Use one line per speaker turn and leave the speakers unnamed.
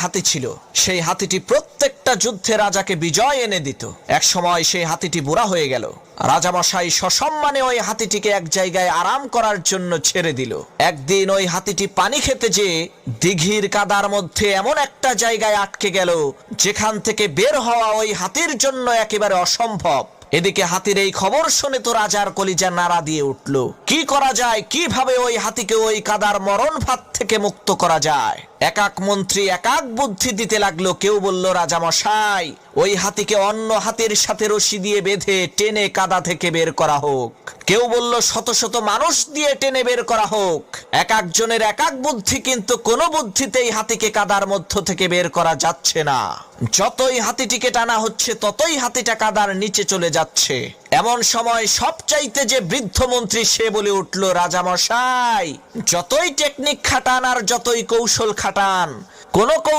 হাতি ছিল। সেই হাতিটি প্রত্যেকটা যুদ্ধে রাজাকে বিজয় এনে দিত। এক সময় সেই হাতিটি বুড়া হয়ে গেল। রাজামশাই সসম্মানে ওই হাতিটিকে এক জায়গায় আরাম করার জন্য ছেড়ে দিল। একদিন ওই হাতিটি পানি খেতে যেয়ে দিঘির কাদার মধ্যে এমন একটা জায়গায় আটকে গেল যেখান থেকে বের হওয়া ওই হাতির জন্য একেবারে অসম্ভব। এদিকে হাতির এই খবর শুনে তো রাজার কলিজা নাড়া দিয়ে উঠল। কি করা যায়, কিভাবে ওই হাতিকে ওই কাদার মরণ ফাঁদ থেকে মুক্ত করা যায়? এক এক মন্ত্রী এক এক বুদ্ধি দিতে লাগলো। কেউ বলল, রাজামশাই, ওই হাতিকে অন্য হাতির সাথে রশি দিয়ে বেঁধে টেনে কাদা থেকে বের করা হোক। কেউ বলল, শত শত মানুষ দিয়ে টেনে বের করা হোক। এক একজনের এক এক বুদ্ধি, কিন্তু কোনো বুদ্ধিতেই হাতিকে কাদার মধ্য থেকে বের করা যাচ্ছে না। যতই হাতিটিকে টানা হচ্ছে ততই হাতিটা কাদার নিচে চলে যাচ্ছে। এমন সময় সবচাইতে যে বৃদ্ধ মন্ত্রী, সে বলে উঠল, রাজামশাই, যতই টেকনিক খাটান আর যতই কৌশল খাটান, কোনো